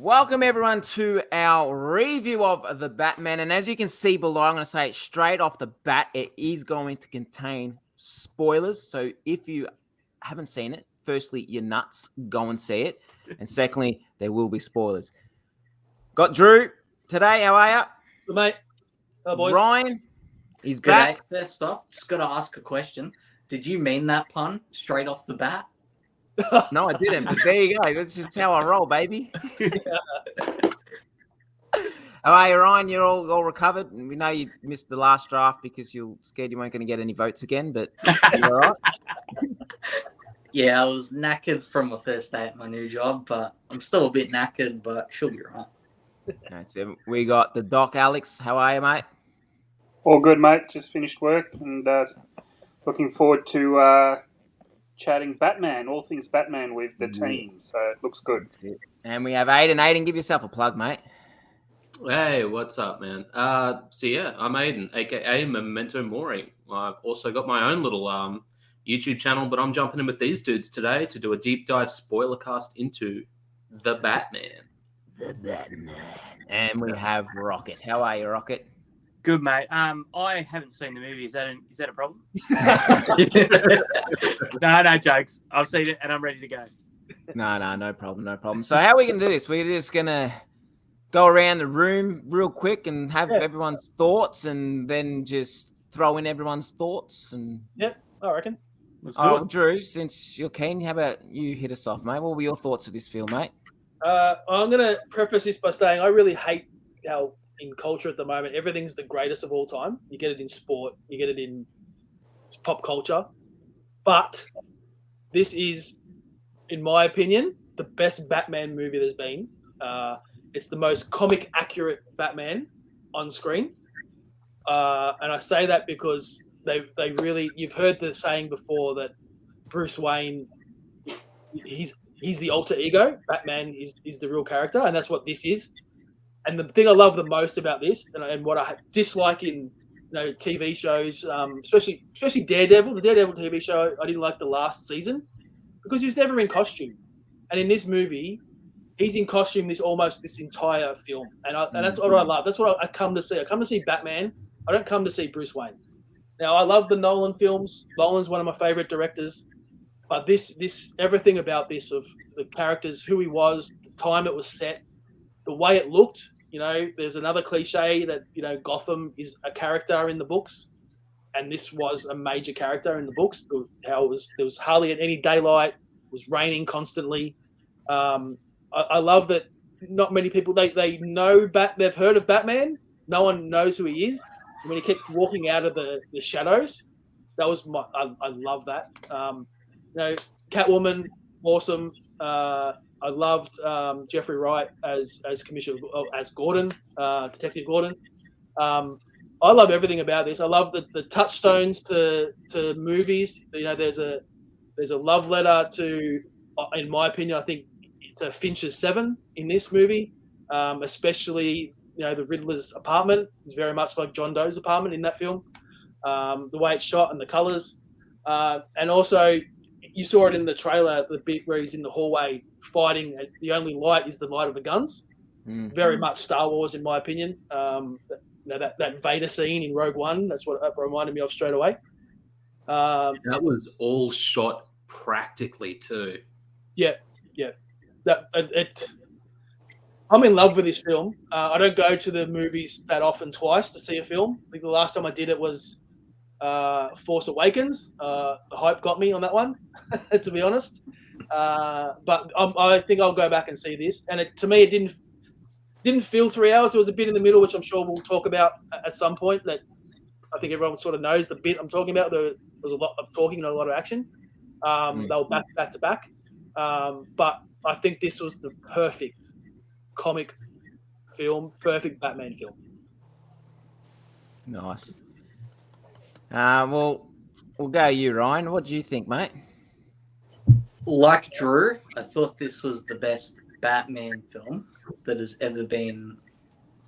Welcome everyone to our review of The Batman, and as you can see below, I'm going to say it straight off the bat, it is going to contain spoilers. So if you haven't seen it, firstly, you're nuts, go and see it, and secondly, there will be spoilers. Got Drew today, how are you? Good, mate. Hello, boys. Ryan, he's Good back. day. First off, just got to ask a question. Did you mean that pun straight off the bat? No, I didn't, but there you go. That's just how I roll, baby. How are you, Ryan? You're all recovered? We know you missed the last draft because you're scared you weren't going to get any votes again, but you all right? Yeah, I was knackered from my first day at my new job, but I'm still a bit knackered, but she'll be right. That's it. We got the Doc Alex. How are you, mate? All good, mate. Just finished work and looking forward to chatting Batman, all things Batman with the team. So it looks good. And we have Aiden. Aiden, give yourself a plug, mate. Hey, what's up, man? I'm Aiden, aka Memento Mori. I've also got my own little YouTube channel, but I'm jumping in with these dudes today to do a deep dive spoiler cast into The Batman. The Batman. And we have Rocket. How are you, Rocket? Good, mate. I haven't seen the movie. Is that a problem? No jokes. I've seen it and I'm ready to go. No problem. So how are we going to do this? We're just going to go around the room real quick and have everyone's thoughts and then just throw in everyone's thoughts. And Yep, I reckon. Let's do it. Drew, since you're keen, how about you hit us off, mate? What were your thoughts of this film, mate? I'm going to preface this by saying I really hate how in culture at the moment, everything's the greatest of all time. You get it in sport, you get it in pop culture. But this is, in my opinion, the best Batman movie there's been. It's the most comic accurate Batman on screen. And I say that because they really, you've heard the saying before that Bruce Wayne, he's the alter ego. Batman is the real character, and that's what this is. And the thing I love the most about this, and what I dislike in TV shows, especially Daredevil, the Daredevil TV show, I didn't like the last season because he was never in costume. And in this movie, he's in costume this entire film, and that's what I love. That's what I come to see. I come to see Batman. I don't come to see Bruce Wayne. Now I love the Nolan films. Nolan's one of my favorite directors, but this everything about this, of the characters, who he was, the time it was set, the way it looked. There's another cliche that, Gotham is a character in the books, and this was a major character in the books. How there was hardly any daylight, it was raining constantly. I love that not many people, they know they've heard of Batman. No one knows who he is. And when he keeps walking out of the shadows, that was I love that. Catwoman, awesome. I loved Jeffrey Wright as Commissioner, as Gordon, Detective Gordon. I love everything about this. I love the touchstones to movies. There's a love letter to, in my opinion, I think, to Fincher's Seven in this movie, especially the Riddler's apartment is very much like John Doe's apartment in that film. The way it's shot and the colors, and also. You saw it in the trailer, the bit where he's in the hallway fighting. And the only light is the light of the guns. Very much Star Wars, in my opinion. That Vader scene in Rogue One, that's what that reminded me of straight away. That was all shot practically too. Yeah. I'm in love with this film. I don't go to the movies that often twice to see a film. I think the last time I did it was Force Awakens. The hype got me on that one, to be honest. But I think I'll go back and see this. And to me, it didn't feel 3 hours. There was a bit in the middle, which I'm sure we'll talk about at some point. That I think everyone sort of knows the bit I'm talking about. There was a lot of talking and a lot of action. They were back to back. But I think this was the perfect comic film, perfect Batman film. Nice. Well, we'll go you, Ryan. What do you think, mate? Like Drew, I thought this was the best Batman film that has ever been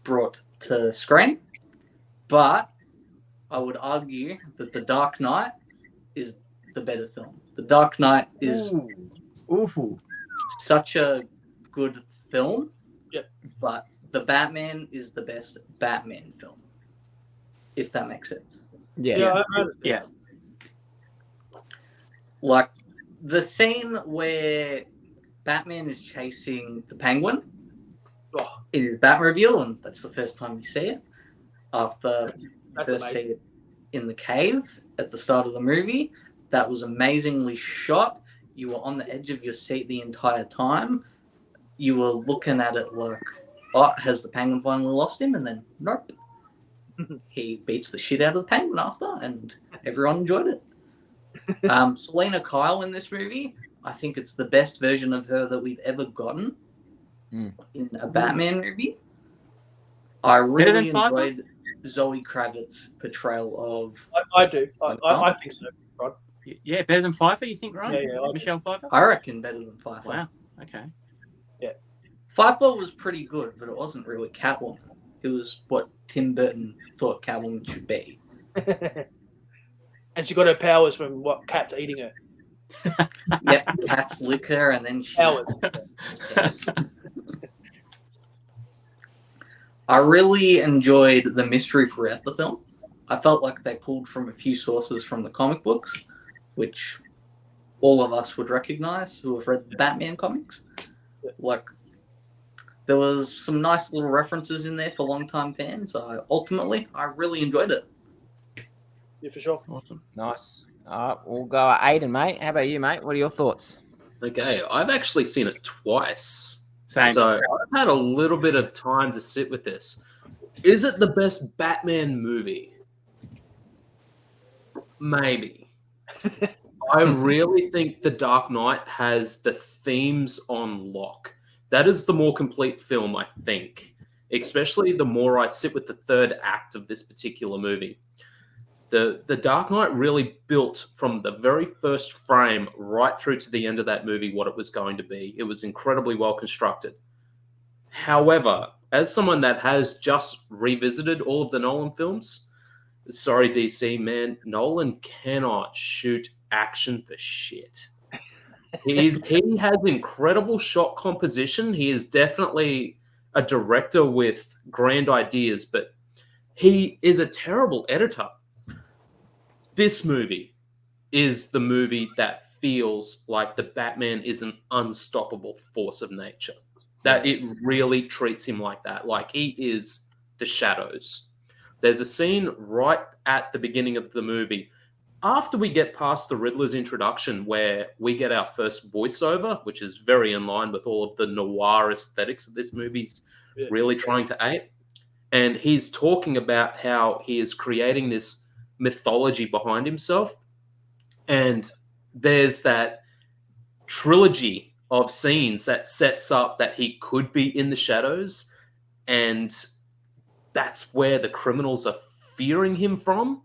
brought to screen. But I would argue that The Dark Knight is the better film. The Dark Knight is such a good film Yeah. But The Batman is the best Batman film, if that makes sense. Yeah, I understand. Yeah. Like the scene where Batman is chasing the Penguin Oh, in his Batmobile, and that's the first time you see it. After that's you first amazing. see it in the cave at the start of the movie, that was amazingly shot. You were on the edge of your seat the entire time. You were looking at it like, oh, has the Penguin finally lost him? And then, nope. He beats the shit out of the Penguin after, and everyone enjoyed it. Selena Kyle in this movie, I think it's the best version of her that we've ever gotten in a Batman movie. I really enjoyed Zoe Kravitz's portrayal of... I do. I think so, Rod. Yeah, better than Pfeiffer, you think, Ryan? Yeah, Michelle Pfeiffer? I reckon better than Pfeiffer. Wow, okay. Pfeiffer was pretty good, but it wasn't really Catwoman. It was what Tim Burton thought Catwoman should be. And she got her powers from what cats eating her. Yep, cats lick her and then she... Powers. I really enjoyed the mystery throughout the film. I felt like they pulled from a few sources from the comic books, which all of us would recognize who have read the Batman comics. Like, there was some nice little references in there for long-time fans. Ultimately, I really enjoyed it. Yeah, for sure. Awesome. Nice. We'll go at Aiden, mate. How about you, mate? What are your thoughts? Okay, I've actually seen it twice. Same. So I've had a little bit of time to sit with this. Is it the best Batman movie? Maybe. I really think The Dark Knight has the themes on lock. That is the more complete film, I think. Especially the more I sit with the third act of this particular movie. The Dark Knight really built from the very first frame right through to the end of that movie what it was going to be. It was incredibly well constructed. However, as someone that has just revisited all of the Nolan films, sorry, DC, man, Nolan cannot shoot action for shit. He has incredible shot composition. He is definitely a director with grand ideas, but he is a terrible editor. This movie is the movie that feels like the Batman is an unstoppable force of nature. That it really treats him like that. Like he is the shadows. There's a scene right at the beginning of the movie, after we get past the Riddler's introduction, where we get our first voiceover, which is very in line with all of the noir aesthetics that this movie's really trying to ape. And he's talking about how he is creating this mythology behind himself. And there's that trilogy of scenes that sets up that he could be in the shadows. And that's where the criminals are fearing him from.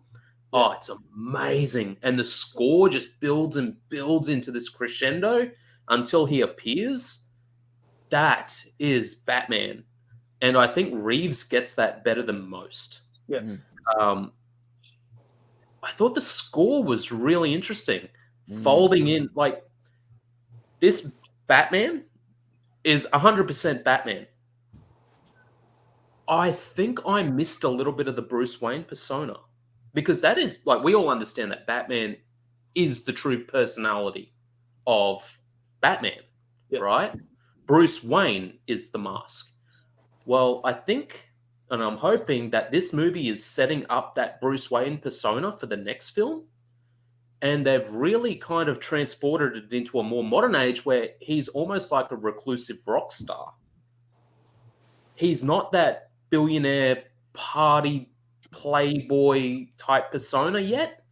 Oh, it's amazing. And the score just builds and builds into this crescendo until he appears. That is Batman. And I think Reeves gets that better than most. Yeah. I thought the score was really interesting. Folding in, like, this Batman is 100% Batman. I think I missed a little bit of the Bruce Wayne persona. Because that is, like, we all understand that Batman is the true personality of Batman, right? Bruce Wayne is the mask. Well, I think, and I'm hoping that this movie is setting up that Bruce Wayne persona for the next film. And they've really kind of transported it into a more modern age where he's almost like a reclusive rock star. He's not that billionaire party playboy type persona yet.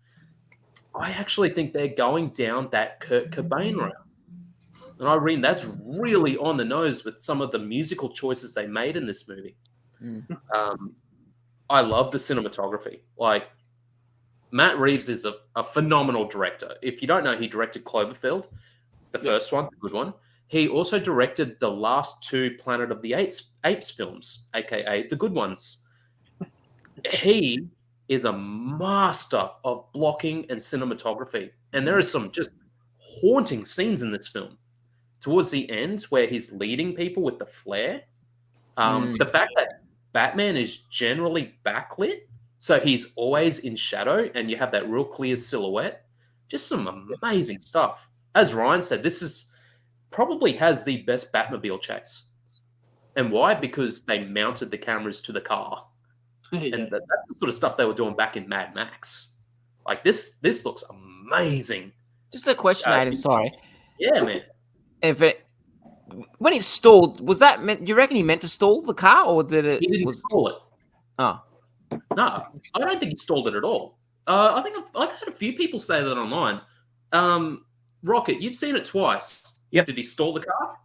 I actually think they're going down that Kurt Cobain route. And Irene, that's really on the nose with some of the musical choices they made in this movie. I love the cinematography. Like, Matt Reeves is a phenomenal director. If you don't know, he directed Cloverfield, the first one, the good one. He also directed the last two Planet of the Apes films, aka the good ones. He is a master of blocking and cinematography. And there are some just haunting scenes in this film. Towards the end, where he's leading people with the flare, The fact that Batman is generally backlit, so he's always in shadow, and you have that real clear silhouette. Just some amazing stuff. As Ryan said, this is probably has the best Batmobile chase. And why? Because they mounted the cameras to the car. And that's the sort of stuff they were doing back in Mad Max. Like this looks amazing. Just a question, Aiden. Sorry. Yeah, man. When it stalled, was that meant? You reckon he meant to stall the car, or did it? He didn't stall it. Oh, no, I don't think he stalled it at all. I think I've had a few people say that online. Rocket, you've seen it twice. Yep. Did he stall the car?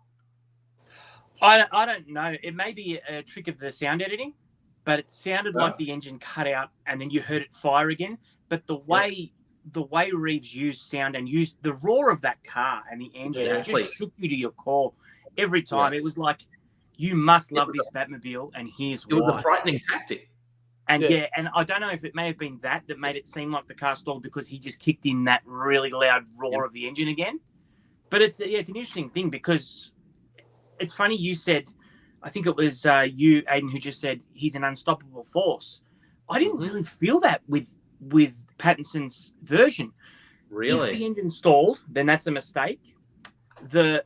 I don't know. It may be a trick of the sound editing, but it sounded like the engine cut out, and then you heard it fire again. But the way Reeves used sound and used the roar of that car and the engine, it just shook you to your core every time. It was like, you must love this Batmobile, and here's why. It was a frightening tactic. And and I don't know if it may have been that made it seem like the car stalled because he just kicked in that really loud roar of the engine again. But it's an interesting thing because it's funny you said, I think it was you, Aiden, who just said he's an unstoppable force. I didn't really feel that with Pattinson's version. Really? If the engine stalled, then that's a mistake. The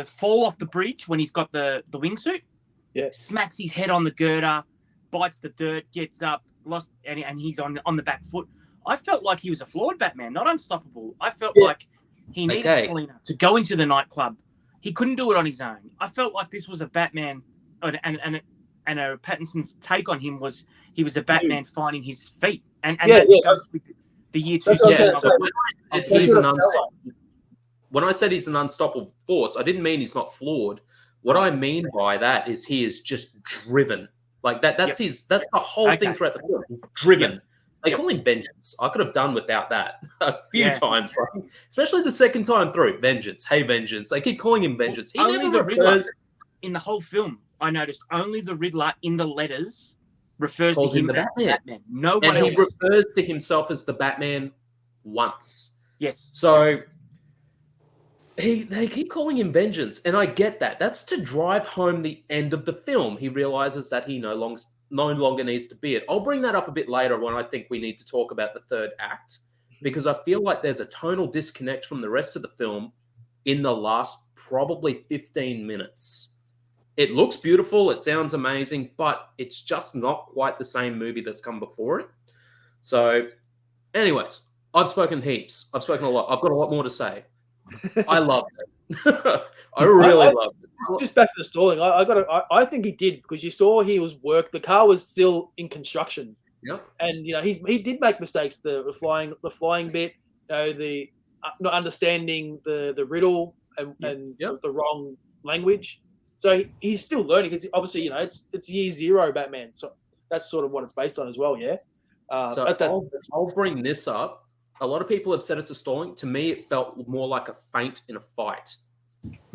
fall off the bridge when he's got the wingsuit, smacks his head on the girder, bites the dirt, gets up, and he's on the back foot. I felt like he was a flawed Batman, not unstoppable. I felt like he needed Selena to go into the nightclub. He couldn't do it on his own. I felt like this was a Batman, and Pattinson's take on him was he was a Batman finding his feet, and that goes with the year 2000. When I said he's an unstoppable force, I didn't mean he's not flawed. What I mean by that is he is just driven. Like that's the whole thing throughout the film. Driven. They call him Vengeance. I could have done without that a few times, especially the second time through. Vengeance, hey Vengeance. They keep calling him Vengeance. He only never the Riddler in the whole film. I noticed only the Riddler in the letters refers to him as the Batman. No one else. He refers to himself as the Batman once. Yes. So they keep calling him Vengeance, and I get that. That's to drive home the end of the film. He realizes that he no longer needs to be it. I'll bring that up a bit later when I think we need to talk about the third act, because I feel like there's a tonal disconnect from the rest of the film in the last probably 15 minutes. It looks beautiful, it sounds amazing, but it's just not quite the same movie that's come before it. So, anyways, I've spoken heaps. I've spoken a lot. I've got a lot more to say. I loved it. I really loved it. Just back to the stalling. I think he did, because you saw he was work. The car was still in construction. Yep. And he did make mistakes. The flying bit. The not understanding the riddle and the wrong language. So he's still learning, because obviously it's year zero Batman. So that's sort of what it's based on as well. Yeah. I'll bring this up. A lot of people have said it's a stalling. To me, it felt more like a feint in a fight,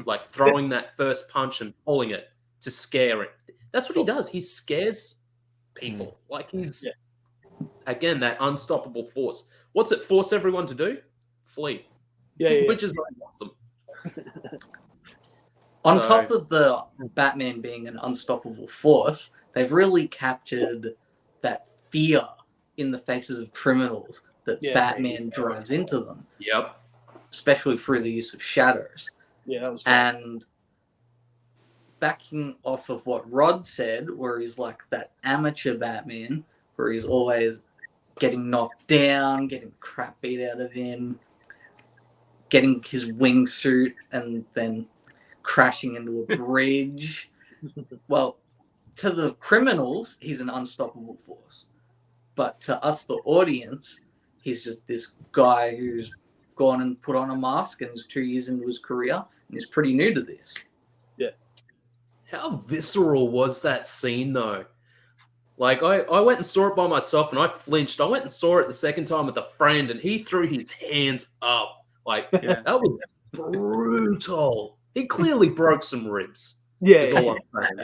like throwing that first punch and pulling it to scare it. That's what he does. He scares people. Like he's, again, that unstoppable force. What's it force everyone to do? Flee. Yeah. Which is really awesome. On top of the Batman being an unstoppable force, they've really captured that fear in the faces of criminals that Batman drives into them. Yep. Especially through the use of shadows. Yeah, that was fun. And backing off of what Rod said, where he's like that amateur Batman, where he's always getting knocked down, getting crap beat out of him, getting his wingsuit and then crashing into a bridge. Well, to the criminals, he's an unstoppable force. But to us, the audience, he's just this guy who's gone and put on a mask and is 2 years into his career and is pretty new to this. Yeah. How visceral was that scene, though? Like, I went and saw it by myself and I flinched. I went and saw it the second time with a friend and he threw his hands up. Like, that was brutal. He clearly broke some ribs. Yeah. Is all I'm saying.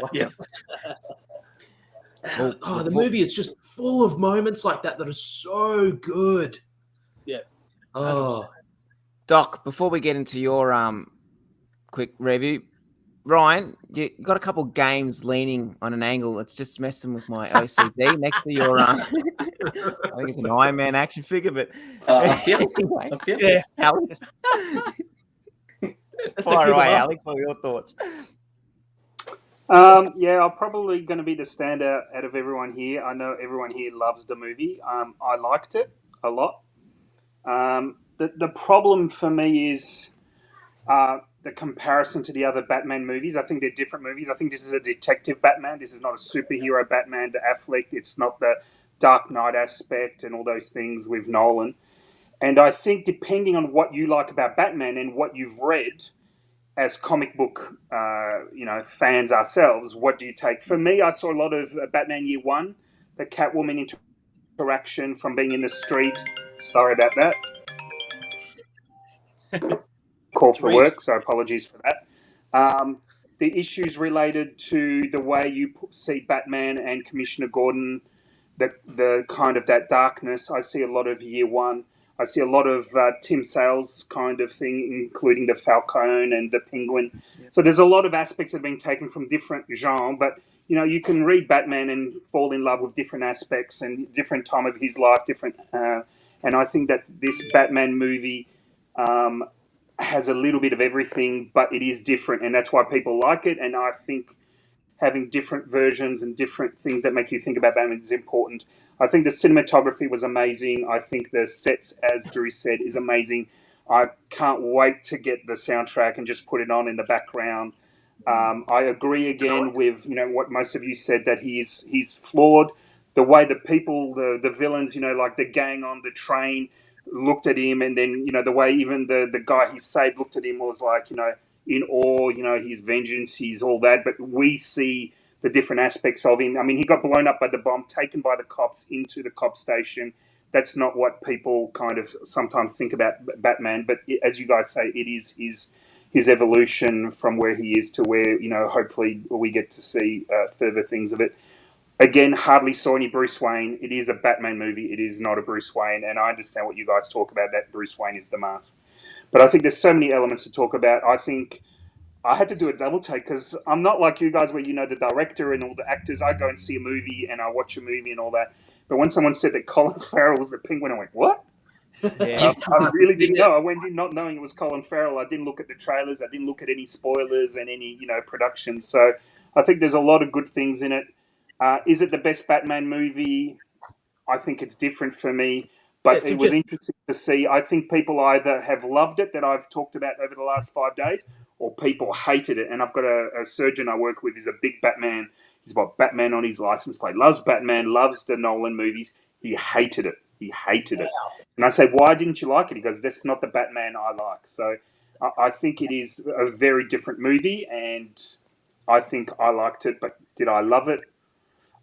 Like, the movie is just full of moments like that are so good. Yeah. 100%. Doc, before we get into your quick review, Ryan, you got a couple games leaning on an angle. It's just messing with my OCD next to your. I think it's an Iron Man action figure, but I feel anyway, Yeah. Alex. That's the Fire kid away, one. Alex. What are your thoughts? Yeah, I'm probably going to be the standout out of everyone here. I know everyone here loves the movie. I liked it a lot. The problem for me is the comparison to the other Batman movies. I think they're different movies. I think this is a detective Batman. This is not a superhero Batman, the Affleck. It's not the Dark Knight aspect and all those things with Nolan. And I think depending on what you like about Batman and what you've read as comic book, fans ourselves, what do you take? For me, I saw a lot of Batman Year One, the Catwoman interaction from being in the street. Sorry about that. Call for work, so apologies for that. The issues related to the way you see Batman and Commissioner Gordon, the kind of that darkness. I see a lot of Year One. I see a lot of Tim Sale's kind of thing, including the Falcone and the Penguin. Yep. So there's a lot of aspects that have been taken from different genres, but you can read Batman and fall in love with different aspects and different time of his life, and I think that this Batman movie has a little bit of everything, but it is different, and that's why people like it. And I think having different versions and different things that make you think about Batman is important. I think the cinematography was amazing. I think the sets, as Drew said, is amazing. I can't wait to get the soundtrack and just put it on in the background. I agree again with what most of you said, that he's flawed. The way the people, the villains, like the gang on the train looked at him, and then the way even the guy he saved looked at him was like in awe, his vengeance, he's all that. But we see the different aspects of him. I mean, he got blown up by the bomb, taken by the cops into the cop station. That's not what people kind of sometimes think about Batman. But as you guys say, it is his evolution from where he is to where, hopefully we get to see further things of it. Again, hardly saw any Bruce Wayne. It is a Batman movie. It is not a Bruce Wayne. And I understand what you guys talk about, that Bruce Wayne is the mask. But I think there's so many elements to talk about. I think I had to do a double take because I'm not like you guys where the director and all the actors. I go and see a movie and I watch a movie and all that. But when someone said that Colin Farrell was the Penguin, I went, what? Yeah. I really didn't know. I went in not knowing it was Colin Farrell. I didn't look at the trailers. I didn't look at any spoilers and any productions. So I think there's a lot of good things in it. Is it the best Batman movie? I think it's different for me. But it was interesting to see. I think people either have loved it, that I've talked about over the last 5 days, or people hated it. And I've got a surgeon I work with. He's a big Batman. He's got Batman on his license plate. Loves Batman. Loves the Nolan movies. He hated it. And I said, why didn't you like it? He goes, that's not the Batman I like. So I think it is a very different movie, and I think I liked it. But did I love it?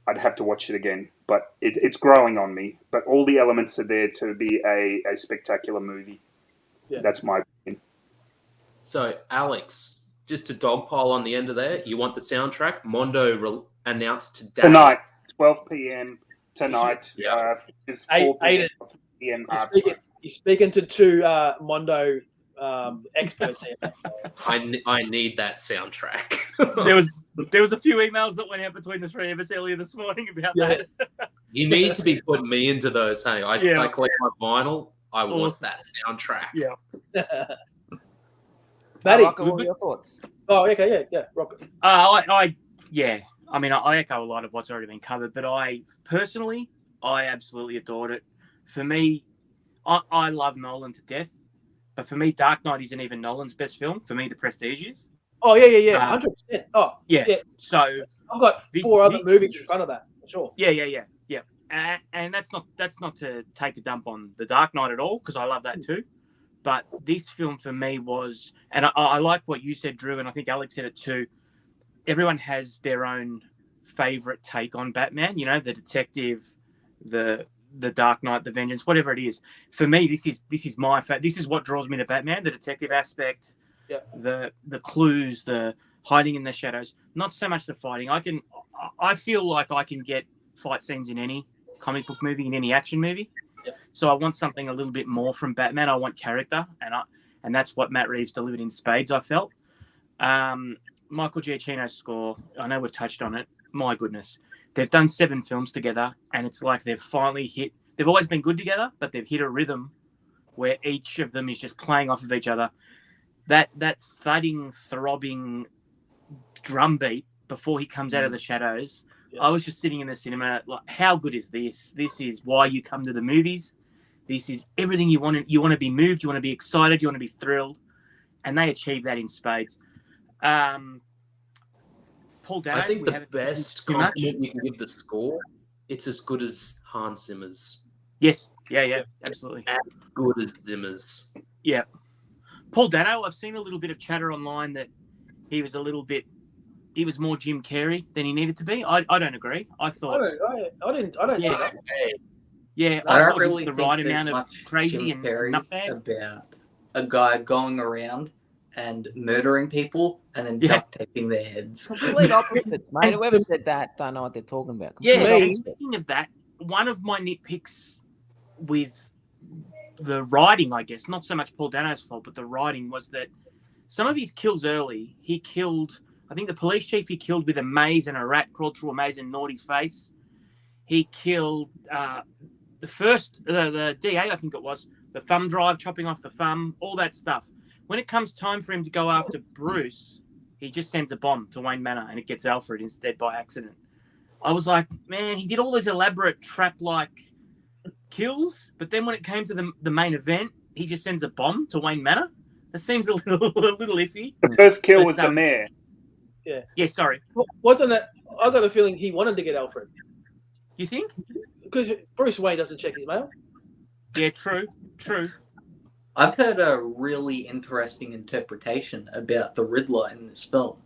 I'd have to watch it again, but it's growing on me. But all the elements are there to be a spectacular movie. Yeah. That's my opinion. So, Alex, just to dogpile on the end of there, you want the soundtrack? Mondo announced today. Tonight, 12 p.m. tonight. It's 4 p.m. You're speaking to two Mondo experts here. I need that soundtrack. There was a few emails that went out between the three of us earlier this morning about that. You need to be putting me into those. Hey, I collect my vinyl. I want that soundtrack. Yeah. Matty, what are your thoughts? Oh, okay, yeah, rock it. I mean, I echo a lot of what's already been covered, but I absolutely adored it. For me, I love Nolan to death, but for me, Dark Knight isn't even Nolan's best film. For me, The Prestige is. Oh, yeah, 100%. Oh, yeah. So I've got four other movies in front of that, for sure. Yeah. And that's not to take a dump on The Dark Knight at all, because I love that too. But this film for me was, and I like what you said, Drew, and I think Alex said it too. Everyone has their own favorite take on Batman. The detective, the Dark Knight, the Vengeance, whatever it is. For me, this is my this is what draws me to Batman: the detective aspect, the clues, the hiding in the shadows. Not so much the fighting. I feel like I can get fight scenes in any comic book movie, in any action movie. So I want something a little bit more from Batman. I want character, and that's what Matt Reeves delivered in spades, I felt. Michael Giaccino's score, I know we've touched on it. My goodness. They've done 7 films together, and it's like they've finally hit... They've always been good together, but they've hit a rhythm where each of them is just playing off of each other. That thudding, throbbing drum beat before he comes out of the shadows, I was just sitting in the cinema like, how good is this? This is why you come to the movies. This is everything you want. You want to be moved. You want to be excited. You want to be thrilled. And they achieve that in spades. Paul Dano, I think the best compliment you can give the score, it's as good as Hans Zimmer's. Yes. Yeah, absolutely. As good as Zimmer's. Yeah. Paul Dano, I've seen a little bit of chatter online that he was more Jim Carrey than he needed to be. I don't agree. I thought I don't see that. Yeah, I don't really the think right there's amount of much crazy Jim and Carrey nutbag. about a guy going around and murdering people and then duct taping their heads. Complete opposites, mate. Whoever said that don't know what they're talking about. Yeah, Complete and opposites. speaking of that, one of my nitpicks with the writing, I guess, not so much Paul Dano's fault, but the writing was that some of his kills early, he killed, I think the police chief he killed with a maze and a rat crawled through a maze and gnawed his face. He killed the DA, I think it was, the thumb drive, chopping off the thumb, all that stuff. When it comes time for him to go after Bruce, he just sends a bomb to Wayne Manor and it gets Alfred instead by accident. I was like, man, he did all these elaborate trap-like kills, but then when it came to the main event, he just sends a bomb to Wayne Manor. That seems a little iffy. The first kill was the mayor. Yeah, sorry. Wasn't it? I got a feeling he wanted to get Alfred. You think? Because Bruce Wayne doesn't check his mail. Yeah, true. I've heard a really interesting interpretation about the Riddler in this film.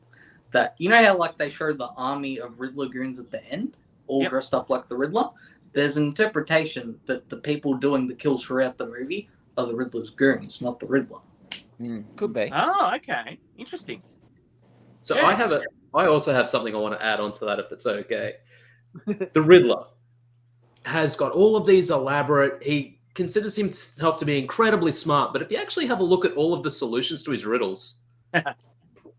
That, you know how like they show the army of Riddler goons at the end, all dressed up like the Riddler? There's an interpretation that the people doing the kills throughout the movie are the Riddler's goons, not the Riddler. Could be. Oh, okay. Interesting. So I also have something I want to add on to that, if it's okay. The Riddler has got all of these elaborate... He considers himself to be incredibly smart, but if you actually have a look at all of the solutions to his riddles,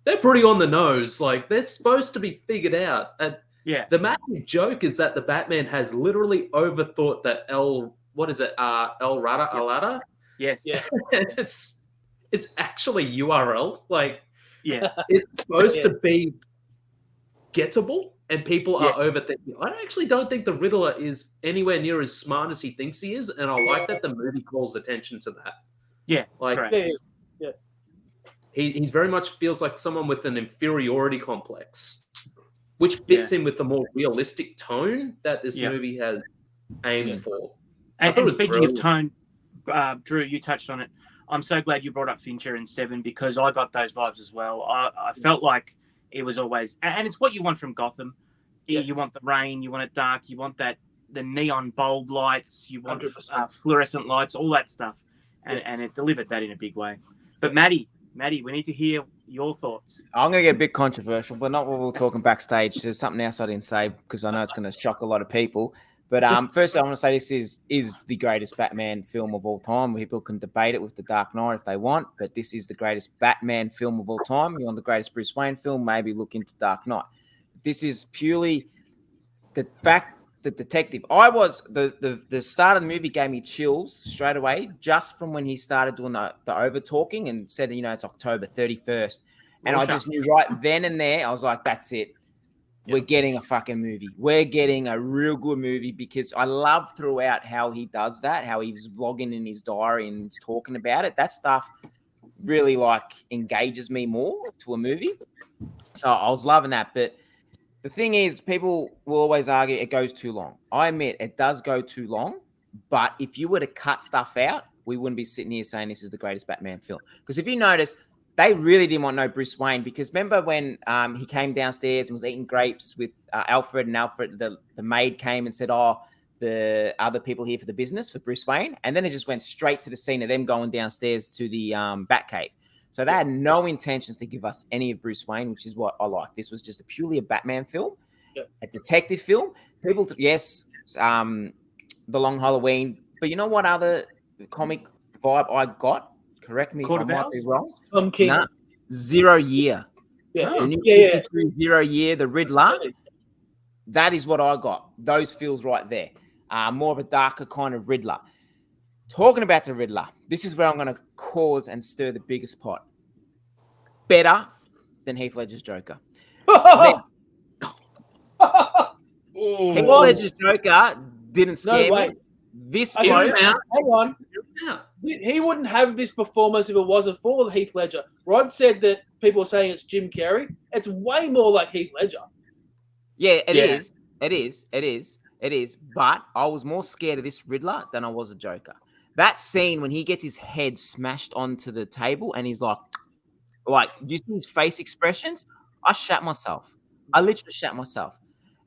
they're pretty on the nose. Like, they're supposed to be figured out. And the massive joke is that the Batman has literally overthought that El Rada? Yes. Yeah. It's actually URL. Like, yes. It's supposed to be gettable, and people are overthinking. I actually don't think the Riddler is anywhere near as smart as he thinks he is, and I like that the movie calls attention to that. Yeah, like he very much feels like someone with an inferiority complex, which fits in with the more realistic tone that this movie has aimed for. And speaking of tone, Drew, you touched on it. I'm so glad you brought up Fincher in Seven because I got those vibes as well. I felt like it was always, and it's what you want from Gotham. You want the rain, you want it dark, you want the neon bulb lights, you want fluorescent lights, all that stuff, and it delivered that in a big way. But Maddie, we need to hear your thoughts. I'm going to get a bit controversial, but not what we were talking backstage. There's something else I didn't say because I know it's going to shock a lot of people. But first, I want to say this is the greatest Batman film of all time. People can debate it with The Dark Knight if they want, but this is the greatest Batman film of all time. You want the greatest Bruce Wayne film, maybe look into Dark Knight. This is purely the fact that detective. I was the start of the movie gave me chills straight away, just from when he started doing the over talking and said, it's October 31st, and I just knew right then and there. I was like, that's it. We're getting a fucking movie. We're getting a real good movie because I love throughout how he does that, how he's vlogging in his diary and he's talking about it. That stuff really engages me more to a movie. So I was loving that. But the thing is, people will always argue it goes too long. I admit it does go too long. But if you were to cut stuff out, we wouldn't be sitting here saying this is the greatest Batman film. Because if you notice, they really didn't want no Bruce Wayne because remember when he came downstairs and was eating grapes with Alfred, and Alfred, the maid came and said, the other people here for the business for Bruce Wayne. And then it just went straight to the scene of them going downstairs to the Batcave. So they had no intentions to give us any of Bruce Wayne, which is what I like. This was just purely a Batman film, a detective film. People, The Long Halloween. But you know what other comic vibe I got? Correct me if I might be wrong. Tom King. Nah, 0 Year. Yeah, The new yeah. 52 year, the Riddler. That is what I got. Those feels right there. More of a darker kind of Riddler. Talking about the Riddler, this is where I'm going to cause and stir the biggest pot. Better than Heath Ledger's Joker. Now, Heath Ledger's Joker didn't scare No way. me. This Okay, bloke, hang on. Yeah. He wouldn't have this performance if it wasn't for Heath Ledger. Rod said that people are saying it's Jim Carrey. It's way more like Heath Ledger. yeah, it is. But I was more scared of this Riddler than I was a Joker. That scene when he gets his head smashed onto the table and he's like, you see his face expressions? I shat myself. I literally shat myself.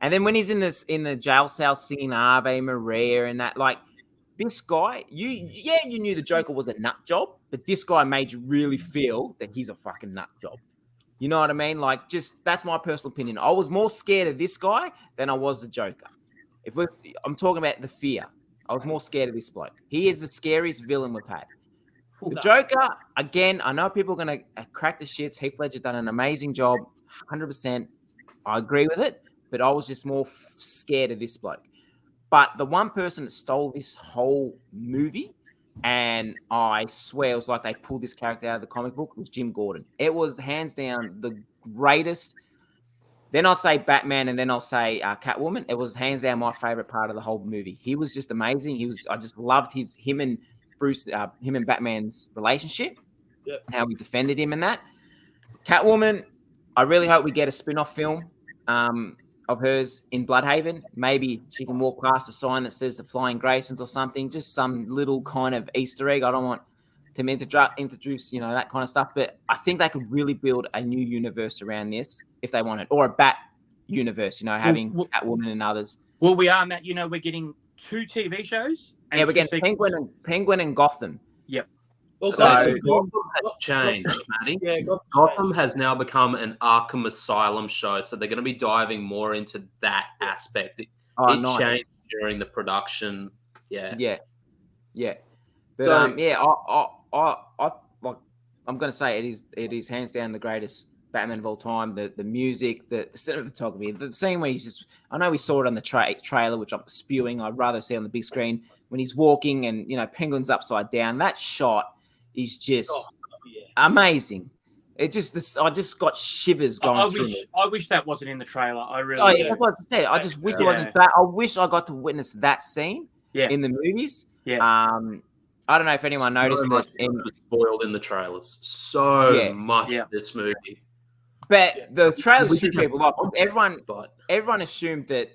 And then when he's in the jail cell singing Ave Maria and that, like, this guy, you knew the Joker was a nut job, but this guy made you really feel that he's a fucking nut job. You know what I mean? Like, just that's my personal opinion. I was more scared of this guy than I was the Joker. I'm talking about the fear. I was more scared of this bloke. He is the scariest villain we've had. The Joker, again, I know people are going to crack the shits. Heath Ledger done an amazing job, 100%. I agree with it, but I was just more scared of this bloke. But the one person that stole this whole movie, and I swear it was like they pulled this character out of the comic book, was Jim Gordon. It was hands down the greatest. Then I'll say Batman, and then I'll say Catwoman. It was hands down my favorite part of the whole movie. He was just amazing. I just loved him and Batman's relationship, how he defended him and that. Catwoman, I really hope we get a spin-off film of hers in Bloodhaven. Maybe she can walk past a sign that says the Flying Graysons or something, just some little kind of Easter egg. I don't want to introduce, that kind of stuff, but I think they could really build a new universe around this if they wanted, or a Bat universe, having Catwoman and others. Well, we are, Matt. We're getting 2 TV shows. And we're getting Penguin and Gotham. Yep. So Gotham has changed, Matty. Yeah, Gotham has now become an Arkham Asylum show, so they're going to be diving more into that aspect. It nice. Changed during the production. Yeah. But I'm going to say it is hands down the greatest Batman of all time. The music, the cinematography, the scene where he's just, I know we saw it on the trailer, which I'm spewing. I'd rather see on the big screen when he's walking and, Penguin's upside down. That shot is just amazing. I just got shivers going through me. I wish that wasn't in the trailer. I really that's what I said. I just wish it wasn't that. I wish I got to witness that scene in the movies. Yeah. I don't know if anyone noticed that. It was spoiled in the trailers. So much of this movie. But the trailers threw people off. Everyone assumed that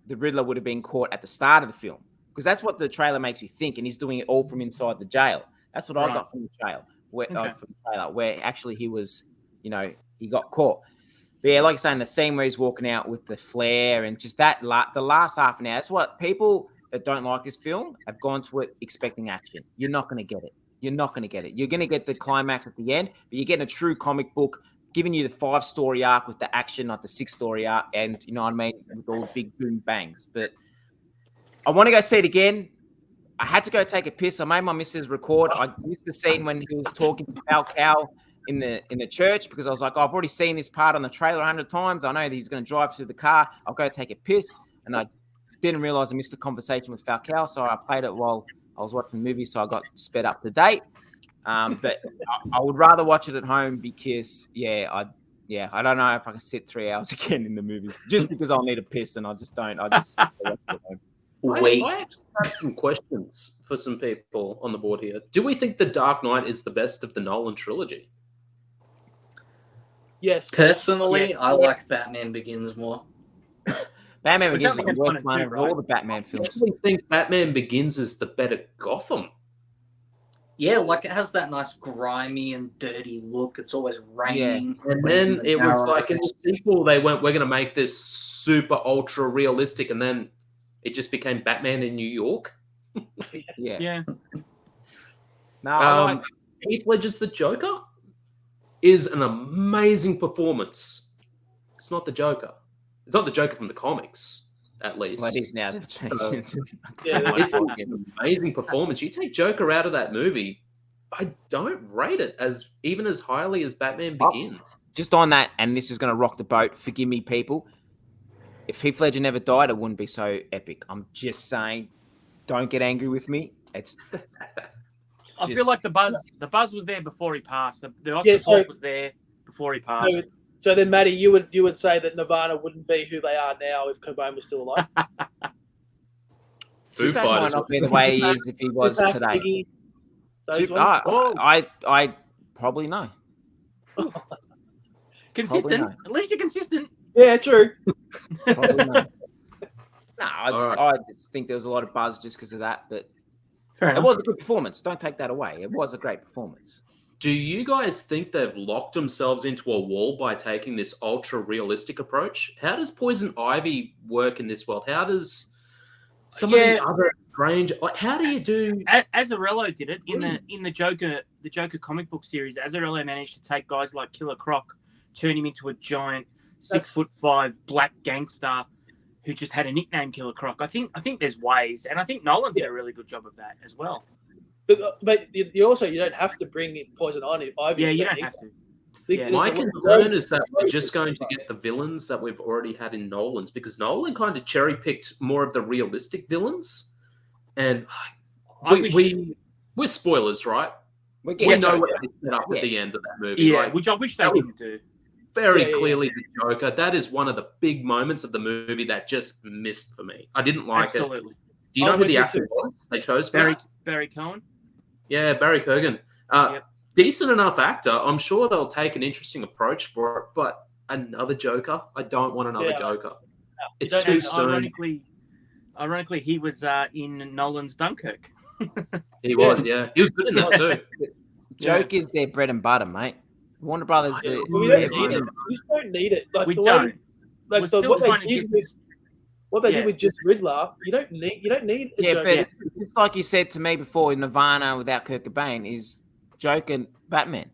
the Riddler would have been caught at the start of the film, because that's what the trailer makes you think, and he's doing it all from inside the jail. That's what I got from the trailer, where actually he was, he got caught. But yeah, like I was saying, the scene where he's walking out with the flare and just that, the last half an hour, that's what people that don't like this film have gone to it expecting action. You're not going to get it. You're going to get the climax at the end, but you're getting a true comic book, giving you the 5-story arc with the action, not the 6-story arc, and you know what I mean, with all the big boom bangs. But I want to go see it again. I had to go take a piss. I made my missus record. I missed the scene when he was talking to Falcao in the church, because I was like, I've already seen this part on the trailer 100 times. I know that he's going to drive through the car. I'll go take a piss. And I didn't realize I missed the conversation with Falcao, so I played it while I was watching the movie, so I got sped up to date. But I would rather watch it at home because, I don't know if I can sit 3 hours again in the movies just because I'll need a piss, and I just don't. I just watch it at home. I have some questions for some people on the board here. Do we think The Dark Knight is the best of the Nolan trilogy? Yes. Personally, I like Batman Begins more. Batman Begins is the worst one of all the Batman films. I actually think Batman Begins is the better Gotham. Yeah, like it has that nice grimy and dirty look. It's always raining. Yeah. And then it was like in the sequel, they went, we're going to make this super ultra realistic. And then it just became Batman in New York. Yeah. No, Heath Ledger's the Joker is an amazing performance. It's not the Joker. It's not the Joker from the comics, at least. Well, it is now. It's an amazing performance. You take Joker out of that movie, I don't rate it as even as highly as Batman Begins. Just on that, and this is going to rock the boat. Forgive me, people. If Heath Ledger never died, it wouldn't be so epic. I'm just saying. Don't get angry with me. It's. I feel like the buzz was there before he passed. The Oscar talk was there before he passed. So then, Matty, you would say that Nirvana wouldn't be who they are now if Cobain was still alive. Foo Tupac Fighters might not be the way he is if he was Tupac, today. Biggie, those ones? I probably know. Consistent. no. At least you're consistent. Yeah, true. Probably no. I just think there was a lot of buzz just because of that, but it was a good performance. Don't take that away. It was a great performance. Do you guys think they've locked themselves into a wall by taking this ultra realistic approach? How does Poison Ivy work in this world? How does some of the other strange? Like, how do you do? Azzarello did it in the Joker comic book series. Azzarello managed to take guys like Killer Croc, turn him into a giant 6'5" black gangster who just had a nickname, Killer Croc. I think there's ways, and I think Nolan did a really good job of that as well. But you also don't have to bring in Poison Ivy. Yeah, you don't have to. My concern is that we're just going to get the villains that we've already had in Nolan's, because Nolan kind of cherry picked more of the realistic villains, and we're spoilers, right? We know what they set up at the end of that movie. Yeah, which I wish they didn't do. Very clearly the Joker. That is one of the big moments of the movie that just missed for me. I didn't like it. Do you know who the actor was they chose for Barry Cohen? Yeah, Barry Keoghan. Decent enough actor. I'm sure they'll take an interesting approach for it, but another Joker? I don't want another Joker. It's too soon. Ironically, he was in Nolan's Dunkirk. He was, yeah. He was good in that too. Joke is their bread and butter, mate. Warner Brothers. We don't need it. We just don't need it. Like we don't. What they did with just Riddler, you don't need a Joker. But just like you said to me before, Nirvana without Kurt Cobain is Joker and Batman.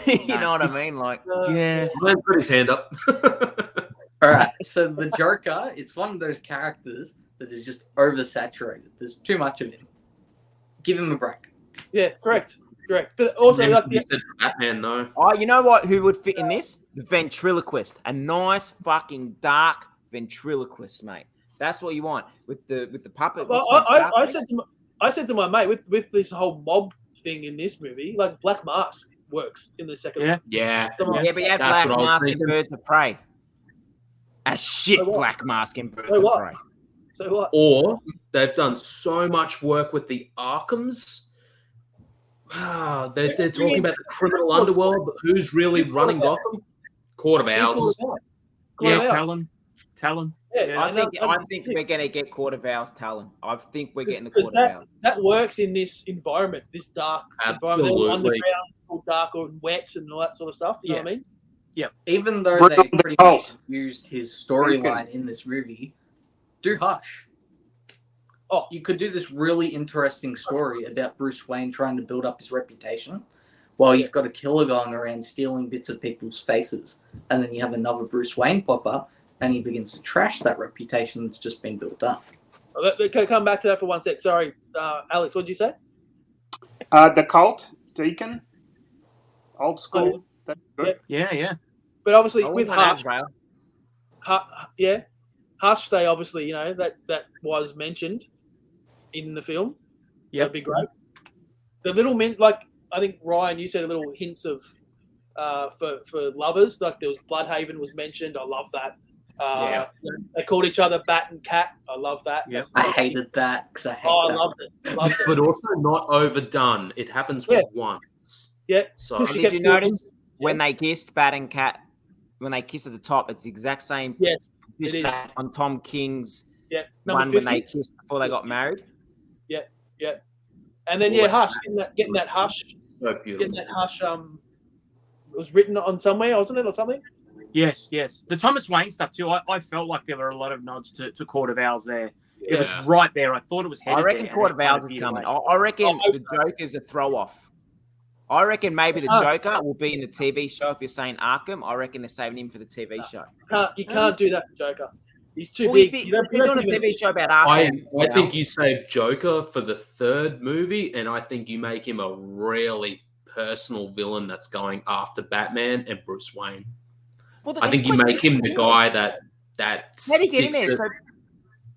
You know what I mean? Like, yeah. I'll put his hand up. All right. So the Joker, it's one of those characters that is just oversaturated. There's too much of him. Give him a break. Yeah, correct. But also, like, you said Batman, though. Oh, you know what? Who would fit in this? The ventriloquist. A nice fucking dark ventriloquist, mate. That's what you want with the puppet. Well, I said to my mate with this whole mob thing in this movie, like Black Mask works in the second one. Yeah, but you had Black Mask and Birds of Prey. A shit Black Mask and Birds of Prey. So what? Or they've done so much work with the Arkhams. They're talking about the criminal underworld, but who's really running Gotham? Court of Owls. Talon. Yeah, I think we're going to get Court of Owls Talon. I think we're getting the Court of Owls. That works in this environment, this dark environment, underground, all dark and wet and all that sort of stuff. You know what I mean? Yeah. Even though they pretty much used his storyline in this movie, do Hush. Oh, you could do this really interesting story about Bruce Wayne trying to build up his reputation while you've got a killer going around stealing bits of people's faces. And then you have another Bruce Wayne pop up and he begins to trash that reputation that's just been built up. Okay, come back to that for 1 sec. Sorry, Alex, what did you say? The Cult, Deacon, old school. That's good. Yeah. But obviously with Hush, Hush, they obviously, that was mentioned in the film. Yeah, that'd be great. The little I think Ryan, you said a little hints of for lovers, like there was Bloodhaven was mentioned. I love that. They called each other Bat and Cat. I love that. Yep. I hated that because I loved it. But also not overdone. It happens once. Yeah. So did you notice when they kissed Bat and Cat? When they kiss at the top, it's the exact same. Yes, it is on Tom King's one 50. When they kissed before they got married. Yeah. And then Hush, getting that Hush. So beautiful. Getting that Hush. It was written on somewhere, wasn't it, or something? Yes. The Thomas Wayne stuff too. I felt like there were a lot of nods to Court of Owls there. Yeah. It was right there. I thought it was headed. I reckon Court of Owls is coming. I reckon the Joker's a throw off. I reckon maybe the Joker will be in the TV show. If you're saying Arkham, I reckon they're saving him for the TV show. You can't do that for Joker. He's too Well, big. he's You don't doing a put him in TV show about I Arkham. think you save Joker for the third movie, and I think you make him a really personal villain that's going after Batman and Bruce Wayne. Well, I think you make him the guy that How do you get in sticks there? it. So